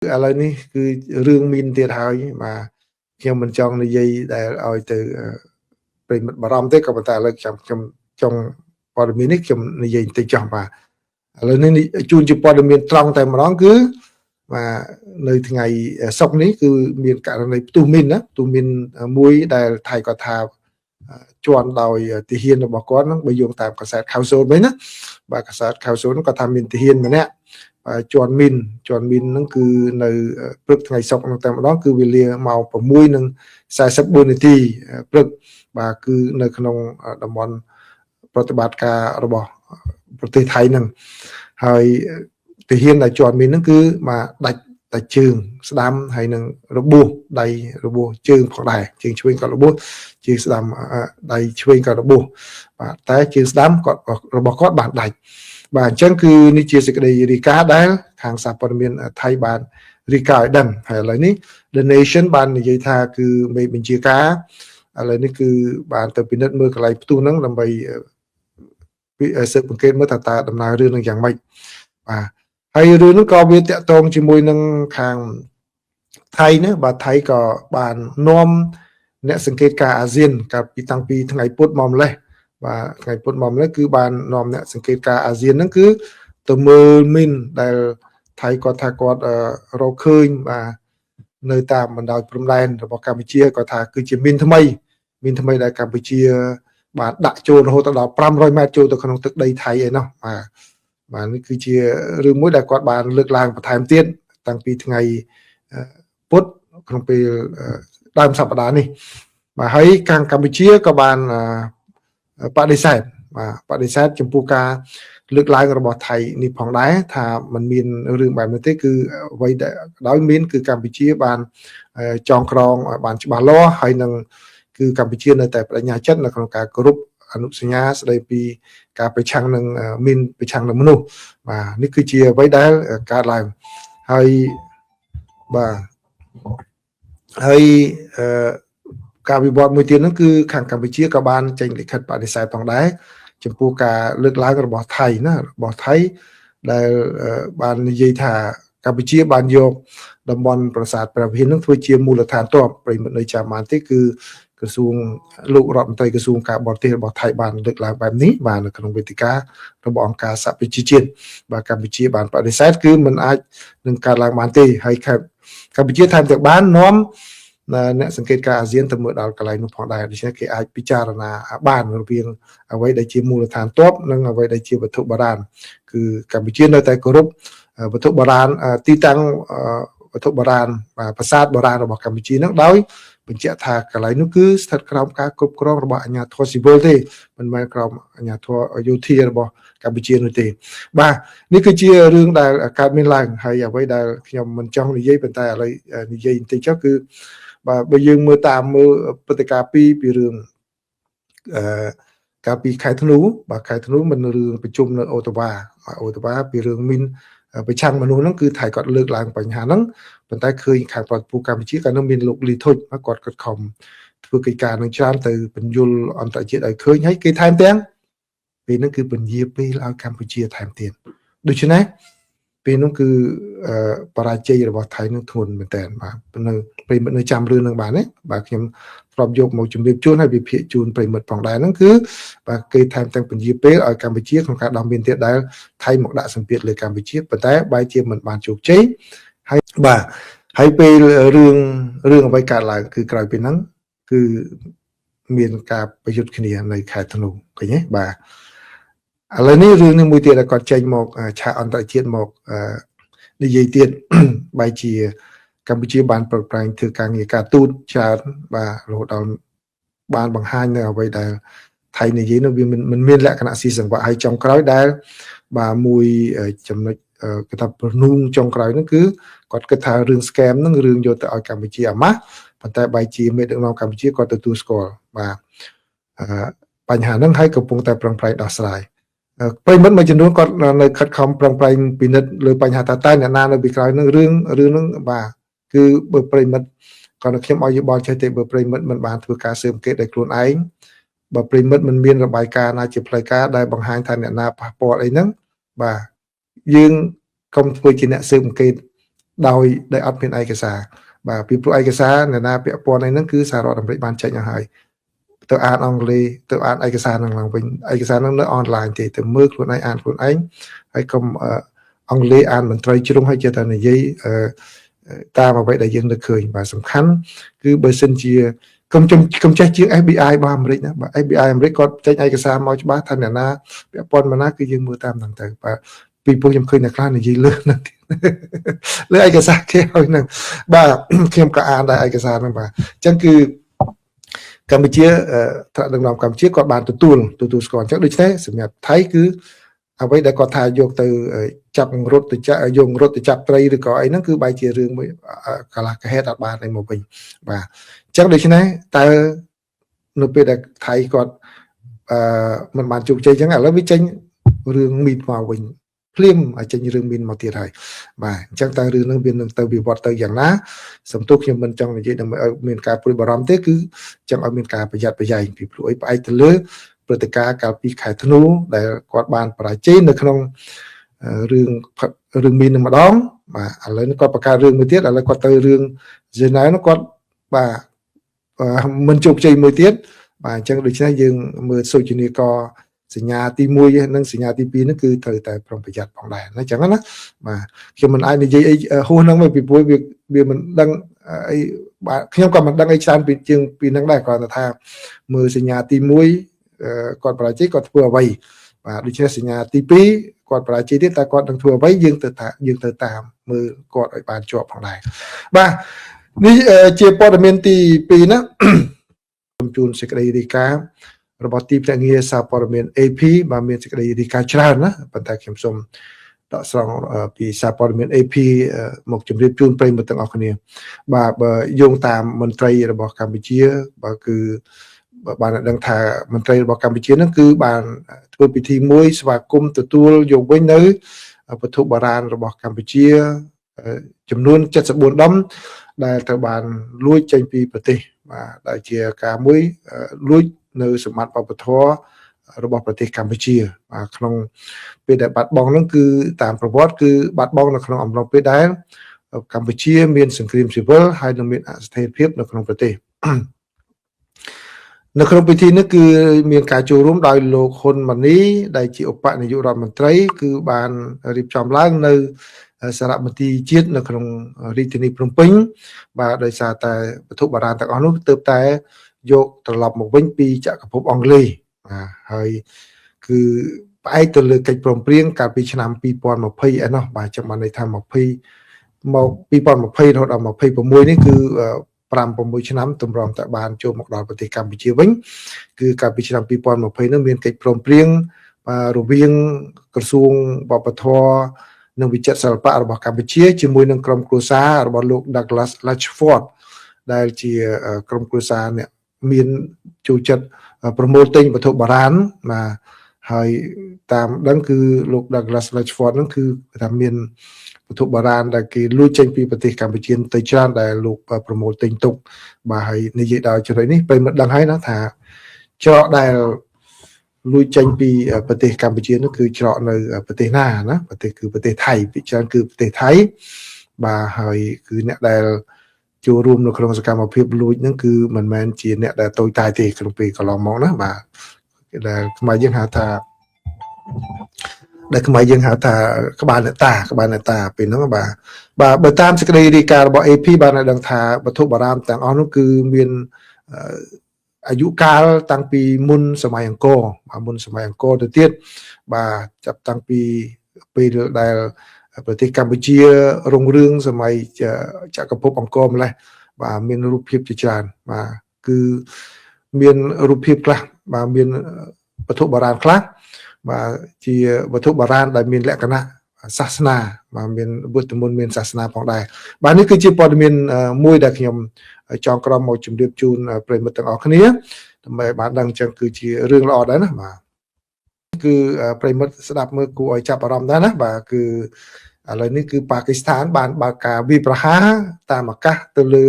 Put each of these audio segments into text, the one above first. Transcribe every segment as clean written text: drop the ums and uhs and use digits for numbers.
ឥឡូវនេះគឺរឿងមានទៀតហើយបាទខ្ញុំមិនចង់និយាយដែលឲ្យទៅប្រិមិត្តបារម្ភទេក៏ប៉ុន្តែឥឡូវខ្ញុំចង់ព័ត៌មាននេះខ្ញុំនិយាយបន្តិចចោះបាទឥឡូវនេះជួនជាព័ត៌មានត្រង់តែម្ដងគឺបាទនៅថ្ងៃសុក្រនេះគឺមានករណីផ្ទុះមីនណាផ្ទុះមីនមួយដែលថៃគាត់ថាជន់ដោយទាហានរបស់គាត់ហ្នឹងបើយោងតាមកាសែតខៅសូនវិញណាបាទកាសែតខៅសូនគាត់ថាមានទាហានម្នាក់ជន់មីនហ្នឹងគឺនៅព្រឹកថ្ងៃសុក្រហ្នឹងតែម្ដងគឺវេលាម៉ោង6:44នាទីព្រឹកបាទគឺនៅក្នុងតំបន់ប្រតិបត្តិការរបស់ប្រទេសថៃហ្នឹងហើយទាហានដែលជន់មីនហ្នឹងគឺមកដាច់តែជើងស្ដាំហើយនឹងរបួសដៃរបួសជើងផងដែរជើងឆ្វេងក៏របួសជើងស្ដាំដៃឆ្វេងក៏របួសបាទតែជើងស្ដាំគាត់របស់គាត់បានដាច់បាទអញ្ចឹងគឺនេះជាសេចក្តីរាយការណ៍ដែលខាងសារព័ត៌មានថៃបានរាយការណ៍ឲ្យដឹងហើយឥឡូវនេះ The Nation បាននិយាយថាគឺមេបញ្ជាការឥឡូវនេះគឺបានទៅពិនិត្យមើលកន្លែងផ្ទុះហ្នឹងដើម្បីស៊ើបអង្កេតមើលថាតើដំណើររឿងនឹងយ៉ាងម៉េចបាទហើយរឿងនោះក៏វាតាក់ទងជាមួយនឹងខាងថៃណាបាទថៃក៏បាននាំអ្នកសង្កេតការអាស៊ានកាលពីតាំងពីថ្ងៃពុធមកម្លេះបាទថ្ងៃពុធមកម្លេះគឺបាននាំអ្នកសង្កេតការអាស៊ានហ្នឹងគឺទៅមើលមីនដែលថៃគាត់ថាគាត់រកឃើញបាទនៅតាមបណ្ដោយព្រំដែនរបស់កម្ពុជាគាត់ថាគឺជាមីនថ្មីដែលកម្ពុជាបានដាក់ចូលរហូតដល់500ម៉ែត្រចូលទៅក្នុងទឹកដីថៃឯណោះបាទនេះគឺជារឿងមួយដែលគាត់បានលើកឡើងបន្ថែមទៀតតាំងពីថ្ងៃពុធក្នុងពេលដើមសប្តាហ៍នេះបាទហើយខាងកម្ពុជាក៏បានបដិសេធចំពោះការលើកឡើងរបស់ថៃនេះផងដែរថាมันមានរឿងបែបនេះទេគឺអ្វីដែលដោយមានគឺកម្ពុជាបានចងក្រងបានច្បាស់លាស់ហើយនឹងគឺកម្ពុជានៅតែបដិញ្ញាចិត្តនៅក្នុងការគោរពអនុសញ្ញាស្ដីពីការប្រឆាំងនឹងមានប្រឆាំងនឹងមនុស្សបាទនេះគឺជាអ្វីដែលកើតឡើងហើយបាទហើយការវិវត្តមួយទៀតហ្នឹងគឺខាងកម្ពុជាក៏បានចេញលិខិតបដិសេធផងដែរចំពោះការលើកឡើងរបស់ថៃណារបស់ថៃដែលបាននិយាយថាកម្ពុជាបានយកតំបន់ប្រាសាទព្រះវិហារនឹងធ្វើជាមូលដ្ឋានទ័ពប្រិមិត្តនៅចាំបានទេគឺក្រសួងលោករដ្ឋមន្ត្រីក្រសួងការបរទេសរបស់ថៃបានលើកឡើងបែបនេះបាទនៅក្នុងវេទិការបស់អង្គការសហប្រជាជាតិបាទកម្ពុជាបានបដិសេធគឺមិនអាចនឹងកើតឡើងបានទេហើយកម្ពុជាថែមទាំងបាននាំអ្នកសង្កេតការអាស៊ានទៅមើលដល់កន្លែងនោះផងដែរដូច្នេះគេអាចពិចារណាបានរវាងអ្វីដែលជាមូលដ្ឋានទ័ពនិងអ្វីដែលជាវត្ថុបុរាណគឺកម្ពុជានៅតែគោរពវត្ថុបុរាណទីតាំងវត្ថុបុរាណប្រាសាទបុរាណរបស់កម្ពុជានឹងដោយបញ្ជាក់ថាកន្លែងនោះគឺស្ថិតក្រោមការគ្រប់គ្រងរបស់អាជ្ញាធរស៊ីវិលទេមិនមែនក្រោមអាជ្ញាធរយោធារបស់កម្ពុជានោះទេបាទនេះគឺជារឿងដែលកើតមានឡើងហើយអ្វីដែលខ្ញុំមិនចង់និយាយប៉ុន្តែឥឡូវនិយាយបន្តិចចុះគឺបាទបើយើងមើលព្រឹត្តិការណ៍ពីរឿងកាលពីខែធ្នូបាទខែធ្នូមិនរឿងប្រជុំនៅអូតាវ៉ាពីរឿងមីនប្រឆាំងមនុស្សហ្នឹងគឺថៃគាត់លើកឡើងបញ្ហាហ្នឹងប៉ុន្តែឃើញខាងប្រតិភូកម្ពុជាក៏នឹងមានលោកលីធុចគាត់ខំធ្វើកិច្ចការនឹងច្រើនទៅបញ្យលអន្តរជាតិឲ្យឃើញហើយគេថែមទាំងពេលហ្នឹងគឺពន្យាពេលឲ្យកម្ពុជាថែមទៀតដូច្នេះពេលនោះគឺបរាជ័យរបស់ថៃនឹងធ្ងន់មែនតើបាទនៅប្រិមិត្តនៅចាំរឿងនឹងបានទេបាទខ្ញុំធ្លាប់យកមកជំរាបជូនហើយវិភាគជូនប្រិមិត្តផងដែរហ្នឹងគឺបាទគេថែមទាំងពន្យាពេលឲ្យកម្ពុជាក្នុងការដោះមានទៀតដែលថៃមកដាក់សម្ពាធលើកម្ពុជាប៉ុន្តែបែរជាមិនបានជោគជ័យហើយបាទហើយពេលរឿងអ្វីកើតឡើងគឺក្រោយពីហ្នឹងគឺមានការប្រយុទ្ធគ្នានៅខេត្តធ្នូឃើញទេបាទឥឡូវនេះរឿងនេះមួយទៀតដែលគាត់ចេញមកឆាកអន្តរជាតិមកនិយាយទៀតបែរជាកម្ពុជាបានប្រឹងប្រែងធ្វើការងារការទូតច្រើនបាទរហូតដល់បានបង្ហាញនៅអ្វីដែលថៃនិយាយនោះវាមិនមានលក្ខណៈស៊ីសង្វាក់ហើយចុងក្រោយដែលបាទមួយចំណុចគេថាប្រនូងចុងក្រោយនោះគឺគាត់គិតថារឿង scam ហ្នឹងរឿងយកទៅឲ្យកម្ពុជាអាម៉ាស់ប៉ុន្តែបែរជាមេដឹកនាំកម្ពុជាគាត់ទទួលស្គាល់បាទបញ្ហាហ្នឹងហើយកំពុងតែប្រឹងប្រែងដោះស្រាយប្រិមិត្តមួយចំនួនគាត់នៅខិតខំប្រឹងប្រែងពិនិត្យលើបញ្ហាតើអ្នកណានៅពីក្រោយនឹងរឿងហ្នឹងបាទគឺបើប្រិមិត្តគាត់ខ្ញុំឲ្យយោបល់ចេះទេបើប្រិមិត្តមិនបានធ្វើការស៊ើបអង្កេតដោយខ្លួនឯងបើប្រិមិត្តមិនមានរបាយការណ៍ណាជាផ្លូវការដែលបង្ហាញថាអ្នកណាប៉ះពាល់អីហ្នឹងបាទយើងកុំធ្វើជាអ្នកស៊ើបអង្កេត ដោយអត់មានឯកសារបាទពីព្រោះឯកសារអ្នកណាពាក់ព័ន្ធហ្នឹងគឺសហរដ្ឋអាមេរិកបានចេញឲ្យហើយទៅអានអង់គ្លេសទៅអានឯកសារហ្នឹងឡើងវិញឯកសារហ្នឹងនៅអនឡាញទេទៅមើលខ្លួនឯងអានខ្លួនឯងហើយកុំអង់គ្លេសអានមន្ត្រីជ្រុងហើយចេះតែនិយាយតាមអ្វីដែលយើងនឹកឃើញបាទសំខាន់គឺបើសិនជាកុំចេះជាង FBI របស់អាមេរិកណាបាទ FBI អាមេរិកគាត់ចេញឯកសារមកច្បាស់ថាអ្នកណាពាក់ព័ន្ធមកណាគឺយើងមើលតាមហ្នឹងទៅបាទពីពួកខ្ញុំឃើញអ្នកខ្លះនិយាយលើហ្នឹងលើឯកសារគេហើយហ្នឹងបាទខ្ញុំក៏អានដែរឯកសារហ្នឹងបាទអញ្ចឹងគឺកម្ពុជាថ្នាក់ដឹកនាំកម្ពុជាគាត់បានទទួលស្គាល់អញ្ចឹងដូច្នេះសម្រាប់ថៃគឺអ្វីដែលគាត់ថាយកទៅចាប់រត់ទៅយករត់ទៅចាប់ត្រីឬក៏អីហ្នឹងគឺបែរជារឿងមួយកន្លះកហេតុអត់បានអីមកវិញបាទអញ្ចឹងដូច្នេះតើនៅពេលដែលថៃគាត់មិនបានជោគជ័យអញ្ចឹងឥឡូវវាចេញរឿងមីនមកវិញភ្លាមចេញរឿងមីនមកទៀតហើយបាទអញ្ចឹងតើរឿងហ្នឹងវានឹងទៅវិវត្តទៅយ៉ាងណាសំទោសខ្ញុំមិនចង់និយាយដើម្បីឲ្យមានការព្រួយបារម្ភទេគឺចង់ឲ្យមានការប្រយ័ត្នប្រយែងពីព្រោះអីផ្អែកទៅលើព្រឹត្តិការណ៍កាលពីខែធ្នូដែលគាត់បានបរាជ័យនៅក្នុងរឿងមីននឹងម្ដងបាទឥឡូវនេះគាត់បង្កើតរឿងមួយទៀតឥឡូវគាត់ទៅរឿងហ្សឺណែវនោះគាត់បាទមិនជោគជ័យមួយទៀតបាទអញ្ចឹងដូច្នេះយើងមើលសូចនាករសញ្ញាទី1និងសញ្ញាទី2ហ្នឹងគឺត្រូវតែប្រុងប្រយ័ត្នផងដែរអញ្ចឹងណាបាទខ្ញុំមិនអាចនិយាយអីហួសហ្នឹងមកពីព្រោះវាមិនដឹងអីបាទខ្ញុំក៏មិនដឹងអីច្រើនពីជាងពីហ្នឹងដែរគ្រាន់តែថាមើលសញ្ញាទី1គាត់បរាជ័យគាត់ធ្វើអ្វីបាទដូច្នេះសញ្ញាទី2គាត់បរាជ័យទៀតតែគាត់នឹងធ្វើអ្វីយើងទៅតាមមើលគាត់ឲ្យបានជាប់ផងដែរបាទនេះជាព័ត៌មានទី2ណាខ្ញុំជូនសេចក្តីរាយការណ៍របស់ទីភ្នាក់ងារសារព័ត៌មាន AP បាទមានសេចក្តីរាយការណ៍ច្រើនណាប៉ុន្តែខ្ញុំសូមដកស្រង់ពីសារព័ត៌មាន AP មកជម្រាបជូនប្រិយមិត្តទាំងអស់គ្នាបាទបើយោងតាមមន្ត្រីរបស់កម្ពុជាបាទគឺបានដឹងថាមន្ត្រីរបស់កម្ពុជាហ្នឹងគឺបានធ្វើពិធីមួយស្វាគមន៍ទទួលយកវិញនៅវត្ថុបុរាណរបស់កម្ពុជាចំនួន74ដុំដែលត្រូវបានលួចចេញពីប្រទេសបាទដែលជាការមួយលួចនៅសម្បត្តិវប្បធម៌របស់ប្រទេសកម្ពុជាបាទក្នុងពេលដែលបាត់បង់ហ្នឹងគឺតាមប្រវត្តិគឺបាត់បង់នៅក្នុងអំឡុងពេលដែលកម្ពុជាមានសង្គ្រាមស៊ីវិលហើយនឹងមានអស្ថិរភាពនៅក្នុងប្រទេសនៅក្នុងពិធីនេះគឺមានការចូលរួមដោយលោកហ៊ុនម៉ាណីដែលជាឧបនាយករដ្ឋមន្ត្រីគឺបានរៀបចំឡើងនៅសារមន្ទីរជាតិនៅក្នុងរាជធានីភ្នំពេញបាទដោយសារតែវត្ថុបុរាណទាំងអស់នោះទើបតែយកត្រឡប់មកវិញពីចក្រភពអង់គ្លេសបាទហើយគឺផ្អែកទៅលើកិច្ចព្រមព្រៀងកាលពីឆ្នាំ2020ឯណោះបាទចាំបានន័យថា20មក2020រហូតដល់26នេះគឺ5-6ឆ្នាំទម្រាំតែបានចូលមកដល់ប្រទេសកម្ពុជាវិញគឺកាលពីឆ្នាំ2020នោះមានកិច្ចព្រមព្រៀងរវាងក្រសួងវប្បធម៌និងវិចិត្រសិល្បៈរបស់កម្ពុជាជាមួយនឹងក្រុមគ្រួសាររបស់លោក Douglas Latchford ដែលជាក្រុមគ្រួសារអ្នកមានចូលចិត្តប្រមូលទិញវត្ថុបុរាណបាទហើយតាមដឹងគឺលោក Douglas Latchford ហ្នឹងគឺថាមានវត្ថុបុរាណដែលគេលួចចេញពីប្រទេសកម្ពុជាទៅច្រើនដែលលោកប្រមូលទិញទុកបាទហើយនិយាយដល់ចំណុចនេះប្រិយមិត្តដឹងហើយណាថាច្រកដែលលួចចេញពីប្រទេសកម្ពុជានោះគឺច្រកនៅប្រទេសណាណាប្រទេសថៃពិចារគឺប្រទេសថៃបាទហើយគឺអ្នកដែលចូលរួមនៅក្នុងសកម្មភាពលួចហ្នឹងគឺមិនមែនជាអ្នកដែលតូចតាចទេក្នុងពេលកន្លងមកណាបាទដែលខ្មែរយើងហៅថាក្បាលអ្នកតាពេលហ្នឹងបាទបើតាមសេចក្តីរាយការណ៍របស់ AP បានឲ្យដឹងថាវត្ថុបុរាណទាំងអស់នោះគឺមានអាយុកាលតាំងពីមុនសម័យអង្គរទៅទៀតបាទចាប់តាំងពីពេលដែលប្រទេសកម្ពុជារុងរឿងសម័យចក្រភពអង្គរម្លេះបាទមានរូបភាពជាច្រើនបាទគឺមានរូបភាពខ្លះបាទមានវត្ថុបុរាណខ្លះបាទជាវត្ថុបុរាណដែលមានលក្ខណៈសាសនាបាទមានវត្តមន្តមានសាសនាផងដែរបាទនេះគឺជាព័ត៌មានមួយដែលខ្ញុំចងក្រងមកជម្រាបជូនប្រិយមិត្តទាំងអស់គ្នាដើម្បីបានដឹងចឹងគឺជារឿងល្អដែរណាបាទគឺប្រិយមិត្តស្ដាប់មើលគួរឲ្យចាប់អារម្មណ៍ដែរណាបាទគឺឥឡូវនេះគឺប៉ាគីស្ថានបានបើកការវាយប្រហារតាមអាកាសទៅលើ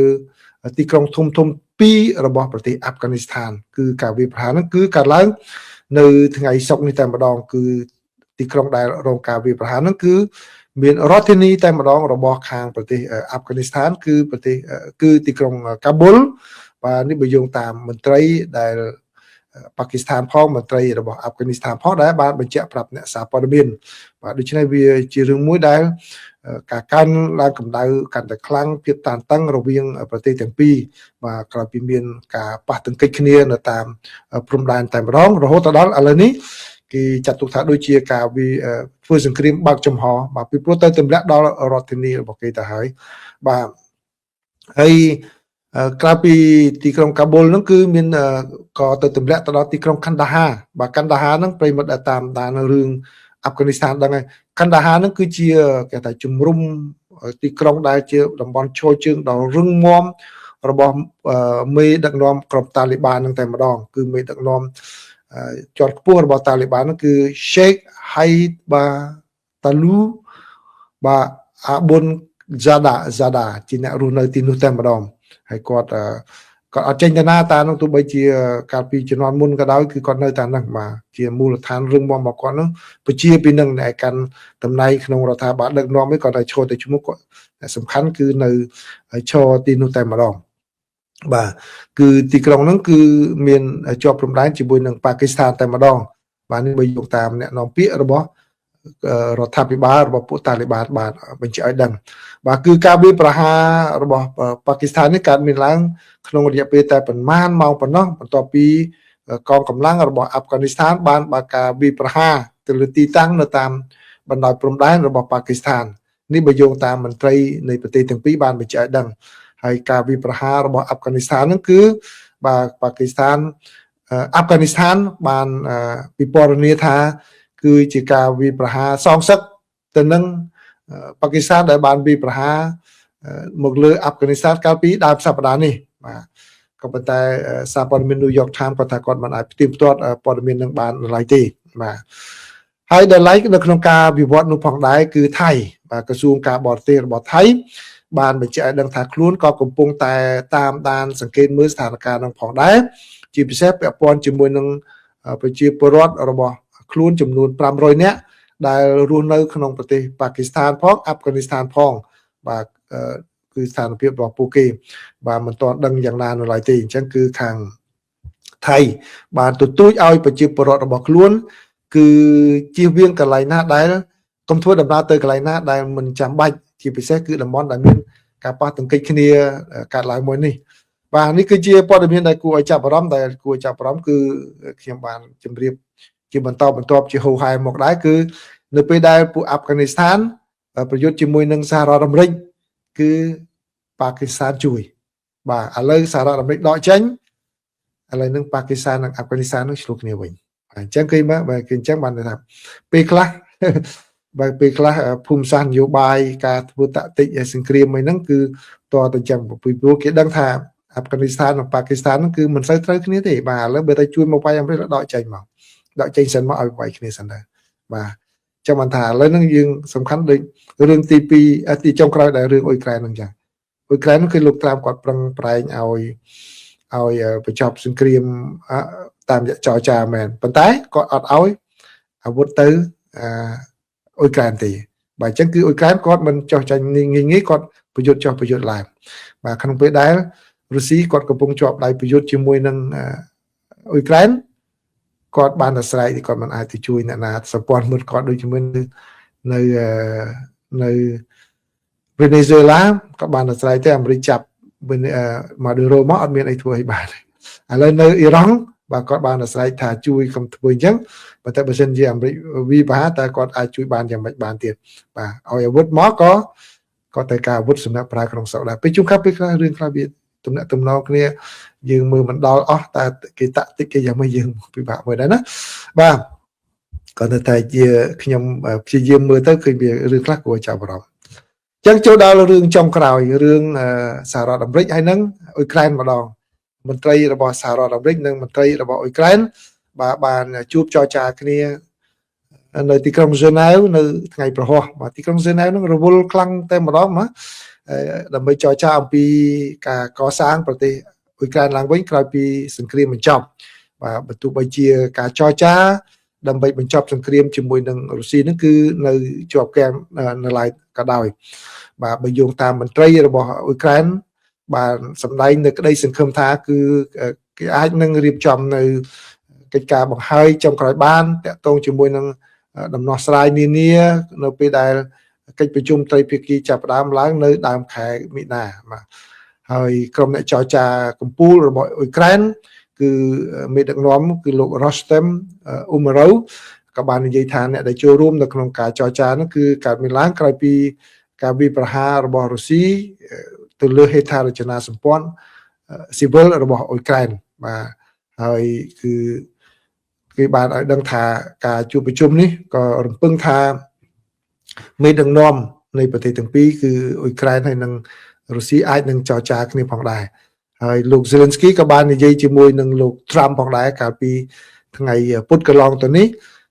ទីក្រុងធំ2របស់ប្រទេសអាហ្វហ្គានីស្ថានគឺការវាយប្រហារហ្នឹងគឺកើតឡើងនៅថ្ងៃសុក្រនេះតែម្ដងគឺទីក្រុងដែលរងការវាយប្រហារហ្នឹងគឺ មានរដ្ឋធានីតែម្ដងរបស់ខាងប្រទេសអាហ្វហ្គានីស្ថានគឺប្រទេសគឺទីក្រុងកាប៊ុលបាទនេះបើយោងតាមមន្ត្រីដែលប៉ាគីស្ថានផងមន្ត្រីរបស់អាហ្វហ្គានីស្ថានផងដែលបានបញ្ជាក់ប្រាប់អ្នកសារព័ត៌មានបាទដូច្នេះវាជារឿងមួយដែលការកើនឡើងកម្ដៅកាន់តែខ្លាំងភាពតានតឹងរវាងប្រទេសទាំងពីរបាទក្រោយពីមានការប៉ះទង្គិចគ្នានៅតាមព្រំដែនតែម្ដងរហូតដល់ឥឡូវនេះគេចាត់ទុកថាដូចជាការធ្វើសង្គ្រាមបើកចំហបាទពីព្រោះទៅទម្លាក់ដល់រដ្ឋធានីរបស់គេទៅហើយបាទហើយក្រៅពីទីក្រុងកាប៊ុលហ្នឹងគឺមានក៏ទៅទម្លាក់ទៅដល់ទីក្រុងខាន់ដាហាបាទខាន់ដាហាហ្នឹងប្រិមត្តដែលតាមដានរឿងអាហ្វហ្គានីស្ថានដឹងហើយខាន់ដាហាហ្នឹងគឺជាគេថាជំរុំទីក្រុងដែលជាតំបន់ឈរជើងដ៏រឹងមាំរបស់មេដឹកនាំក្រុមតាលីបានហ្នឹងតែម្ដងគឺមេដឹកនាំជាន់ខ្ពស់របស់តាលីបានហ្នឹងគឺ Sheikh Haiba Talu បាទអាប៊ុនZada ជាអ្នករស់នៅទីនោះតែម្ដងហើយគាត់អត់ចេញទៅណាតានោះទោះបីជាកាលពីជំនាន់មុនក៏ដោយគឺគាត់នៅតែហ្នឹងបាទជាមូលដ្ឋានរឹងមាំរបស់គាត់នោះប្រជាពីនឹងដែលកាន់តំណែងក្នុងរដ្ឋាភិបាលដឹកនាំឯងគាត់តែឈរតែឈ្មោះគាត់សំខាន់គឺនៅឈរទីនោះតែម្ដងបាទគឺទីក្រុងហ្នឹងគឺមានជាប់ព្រំដែនជាមួយនឹងប៉ាគីស្ថានតែម្ដងបាទនេះបើយកតាមអ្នកនាំពាក្យរបស់រដ្ឋាភិបាលរបស់ពួកតាលីបានបានបញ្ជាក់ឲ្យដឹងបាទគឺការវាយប្រហាររបស់ប៉ាគីស្ថាននេះកើតមានឡើងក្នុងរយៈពេលតែប្រមាណម៉ោងប៉ុណ្ណោះបន្ទាប់ពីកងកម្លាំងរបស់អាហ្វហ្គានីស្ថានបានបើកការវាយប្រហារទៅលើទីតាំងនៅតាមបណ្ដោយព្រំដែនរបស់ប៉ាគីស្ថាននេះបើយោងតាមមន្ត្រីនៃប្រទេសទាំងពីរបានបញ្ជាក់ឲ្យដឹងហើយការវាយប្រហាររបស់អាហ្វហ្គានីស្ថានហ្នឹងគឺបាទប៉ាគីស្ថានអាហ្វហ្គានីស្ថានបានពិពណ៌នាថាគឺជាការវាយប្រហារសងសឹកទៅនឹងប៉ាគីស្ថានដែលបានវាយប្រហារមកលើអាហ្វហ្គានីស្ថានកាលពីដើមសប្តាហ៍នេះបាទក៏ប៉ុន្តែសារព័ត៌មាន New York Times គាត់ថាគាត់មិនអាចផ្ទៀងផ្ទាត់ព័ត៌មាននឹងបានឡើយទេបាទហើយដែលឡែកនៅក្នុងការវិវត្តនោះផងដែរគឺថៃបាទក្រសួងការបរទេសរបស់ថៃបានបញ្ជាក់ឲ្យដឹងថាខ្លួនក៏កំពុងតែតាមដានសង្កេតមើលស្ថានភាពនឹងផងដែរជាពិសេសពាក់ព័ន្ធជាមួយនឹងប្រជាពលរដ្ឋរបស់ខ្លួនចំនួន500នាក់ដែលរស់នៅក្នុងប្រទេសប៉ាគីស្ថានផងអាហ្វហ្គានីស្ថានផងបាទគឺស្ថានភាពរបស់ពួកគេបាទមិនទាន់ដឹងយ៉ាងណានៅឡើយទេអញ្ចឹងគឺខាងថៃបានទទូចឲ្យប្រជាពលរដ្ឋរបស់ខ្លួនគឺជៀសវាងកន្លែងណាដែលកុំធ្វើដំណើរទៅកន្លែងណាដែលមិនចាំបាច់ជាពិសេសគឺតំបន់ដែលមានការប៉ះទង្គិចគ្នាកើតឡើងមួយនេះបាទនេះគឺជាព័ត៌មានដែលគួរឲ្យចាប់អារម្មណ៍ដែលគួរចាប់អារម្មណ៍គឺខ្ញុំបានជម្រាបជាបន្តបន្ទាប់ជាហូរហែមកដែរគឺនៅពេលដែលពួកអាហ្វហ្គានីស្ថានប្រយុទ្ធជាមួយនឹងសហរដ្ឋអាមេរិកគឺប៉ាគីស្ថានជួយបាទឥឡូវសហរដ្ឋអាមេរិកដកចេញឥឡូវនឹងប៉ាគីស្ថាននិងអាហ្វហ្គានីស្ថាននឹងឆ្លោះគ្នាវិញអញ្ចឹងគេមកបើគេអញ្ចឹងបានថាពេលខ្លះបើពេលខ្លះភូមិសាស្ត្រនយោបាយការធ្វើតាក់ទិចសង្គ្រាមអីហ្នឹងគឺតទៅចឹងពីព្រោះគេដឹងថាអាហ្វហ្គានីស្ថាននិងប៉ាគីស្ថានហ្នឹងគឺមិនសូវត្រូវគ្នាទេបាទឥឡូវបើតែជួយមកវាយអាមេរិកដកចេញមកដកចេញសិនមកឲ្យវាយគ្នាសិនដែរបាទចាំបានថាឥឡូវហ្នឹងយើងសំខាន់ដូចរឿងទី2ទីចុងក្រោយដែលរឿងអ៊ុយក្រែនហ្នឹងចឹងអ៊ុយក្រែនគឺលោកត្រាំគាត់ប្រឹងប្រែងឲ្យបញ្ចប់សង្គ្រាមតាមចរចាមែនប៉ុន្តែគាត់អត់ឲ្យអាវុធទៅអ៊ុយក្រែនទេបាទអញ្ចឹងគឺអ៊ុយក្រែនគាត់មិនចោះចាញ់ងាយគាត់ប្រយុទ្ធចោះប្រយុទ្ធឡើងបាទក្នុងពេលដែលរុស្ស៊ីគាត់កំពុងជាប់ដៃប្រយុទ្ធជាមួយនឹងអ៊ុយក្រែនគាត់បានតែស្រែកគាត់មិនអាចទៅជួយអ្នកណាសម្ព័ន្ធមិត្តគាត់ដូចជាមួយនៅវេណេស៊ុយឡាគាត់បានតែស្រែកទេអាមេរិកចាប់ម៉ាឌូរ៉ូមកអត់មានអីធ្វើឲ្យបានឥឡូវនៅអ៊ីរ៉ង់បាទគាត់បានតែស្រែកថាជួយកុំធ្វើអញ្ចឹងបើតែបើសិនជាអាមេរិកវាប្រហារតែគាត់អាចជួយបានយ៉ាងម៉េចបានទៀតបាទឲ្យអាវុធមកក៏គាត់តែការអាវុធសម្រាប់ប្រើក្នុងស្រុកដែរពេលជួបកាប់ពេលខ្លះរឿងខ្លះវាទំនាក់ទំនងគ្នាយើងមើលមិនដល់អស់តែគេតាក់ទិចគេយ៉ាងម៉េចយើងពិបាកមើលដែរណាបាទគាត់តែជាខ្ញុំព្យាយាមមើលទៅឃើញវារឿងខ្លះគួរចាប់អារម្មណ៍ចឹងចូលដល់រឿងចុងក្រោយរឿងសហរដ្ឋអាមេរិកហើយនឹងអ៊ុយក្រែនម្ដងមន្ត្រីរបស់សហរដ្ឋអាមេរិកនិងមន្ត្រីរបស់អ៊ុយក្រែនបាទបានជួបចរចាគ្នានៅទីក្រុងហ្សឺណែវនៅថ្ងៃប្រហោះបាទទីក្រុងហ្សឺណែវនឹងរវល់ខ្លាំងតែម្ដងណាដើម្បីចរចាអំពីការកសាងប្រទេសអ៊ុយក្រែនឡើងវិញក្រោយពីសង្គ្រាមបញ្ចប់បាទបើទោះបីជាការចរចា ដើម្បីបញ្ចប់សង្គ្រាមជាមួយនឹងរុស្ស៊ីហ្នឹងគឺនៅជាប់គាំងនៅឡើយក៏ដោយបាទបើយោងតាមមន្ត្រីរបស់អ៊ុយក្រែនបានសម្ដែងនៅក្តីសង្ឃឹមថាគឺគេអាចនឹងរៀបចំនៅកិច្ចការបង្ហើយចុងក្រោយបានតាក់ទងជាមួយនឹងដំណោះស្រាយនានានៅពេលដែលកិច្ចប្រជុំត្រីភាគីចាប់ផ្ដើមឡើងនៅដើមខែមីនាបាទហើយក្រុមអ្នកចរចាកម្ពុជារបស់អ៊ុយក្រែនគឺមេដឹកនាំគឺលោក Rostem Umerov ក៏បាននិយាយថាអ្នកដែលចូលរួមនៅក្នុងការចរចានោះគឺកើតមានឡើងក្រោយពីការវាយប្រហាររបស់រុស្ស៊ីទៅលើហេដ្ឋារចនាសម្ព័ន្ធស៊ីវិលរបស់អ៊ុយក្រែនបាទហើយគឺគេបានឲ្យដឹងថាការជួបប្រជុំនេះក៏រំពឹងថាមេដឹកនាំនៃប្រទេសទាំងពីរគឺអ៊ុយក្រែនហើយនិងរុស្ស៊ីអាចនឹងចរចាគ្នាផងដែរហើយលោក Zelensky ក៏បាននិយាយជាមួយនឹងលោក Trump ផងដែរកាលពីថ្ងៃពុធកន្លងទៅនេះ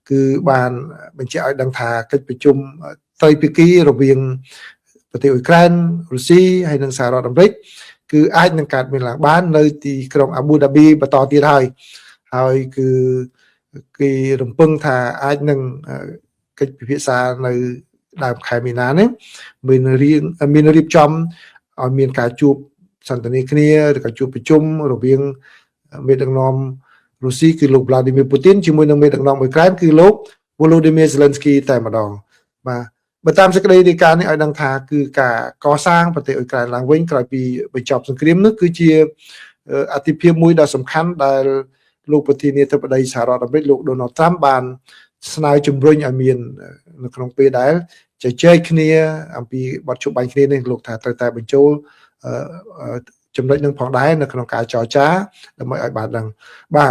គឺបានបញ្ជាក់ឲ្យដឹងថាកិច្ចប្រជុំត្រីភាគីរវាងប្រទេសអ៊ុយក្រែនរុស្ស៊ីហើយនិងសហរដ្ឋអាមេរិកគឺអាចនឹងកើតមានឡើងបាននៅទីក្រុងអាប៊ូដាប៊ីបន្តទៀតហើយគឺគេរំពឹងថាអាចនឹងកិច្ចពិភាក្សានៅដើមខែមីនានេះមានរៀបចំឲ្យមានការជួបសន្ទនាគ្នាឬក៏ជួបប្រជុំរវាងមេដឹកនាំរុស្ស៊ីគឺលោក Vladimir Putin ជាមួយនឹងមេដឹកនាំអ៊ុយក្រែនគឺលោក Volodymyr Zelensky តែម្ដងបាទបើតាមសេចក្តីរាយការណ៍នេះឲ្យដឹងថាគឺការកសាងប្រទេសអ៊ុយក្រែនឡើងវិញក្រោយពីបញ្ចប់សង្គ្រាមនោះគឺជាអាទិភាពមួយដ៏សំខាន់ដែលលោកប្រធានាធិបតីសហរដ្ឋអាមេរិកលោក Donald Trump បានស្នើជំរុញឲ្យមាននៅក្នុងពេលដែលជជែកគ្នាអំពីបទជប់បាញ់គ្នានេះលោកថាត្រូវតែបញ្ចូលចំណុចនឹងផងដែរនៅក្នុងការចរចាដើម្បីឲ្យបានដឹងបា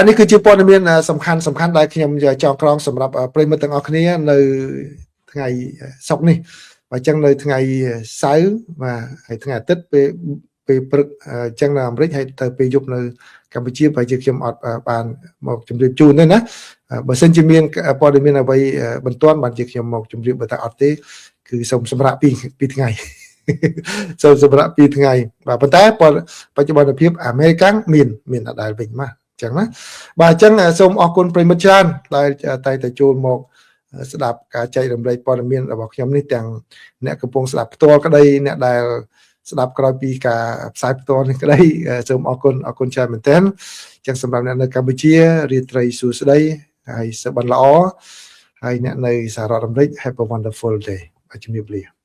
ទនេះគឺជាព័ត៌មានសំខាន់ដែលខ្ញុំចងក្រងសម្រាប់ប្រិយមិត្តទាំងអស់គ្នានៅថ្ងៃសុក្រនេះបាទអញ្ចឹងនៅថ្ងៃសៅរ៍បាទហើយថ្ងៃអាទិត្យពេលព្រឹកអញ្ចឹងនៅអាមេរិកហើយទៅពេលយប់នៅកម្ពុជាបើជាខ្ញុំអត់បានមកជម្រាបជូនទេណាបើសិនជាមានព័ត៌មានអ្វីបន្ទាន់បានជាខ្ញុំមកជម្រាបបើតែអត់ទេគឺសូមសម្រាប់ពីថ្ងៃសូមសម្រាប់ពីថ្ងៃបាទប៉ុន្តែបច្ចុប្បន្នភាពអាមេរិកមានអដែលវិញមកចឹងណាបាទអញ្ចឹងសូមអរគុណប្រិមិត្តច្រើនដែលតែតែចូលមកស្ដាប់ការចែករំលែកព័ត៌មានរបស់ខ្ញុំនេះទាំងអ្នកកំពុងស្ដាប់ផ្ទាល់ក្តីអ្នកដែលស្ដាប់ក្រោយពីការផ្សាយផ្ទាល់នេះក្តីសូមអរគុណច្រើនមែនទែនអញ្ចឹងសម្រាប់អ្នកនៅកម្ពុជារាត្រីសួស្តីហើយសុខបានល្អហើយអ្នកនៅសហរដ្ឋអាមេរិក Have a wonderful day បាទជំរាបលា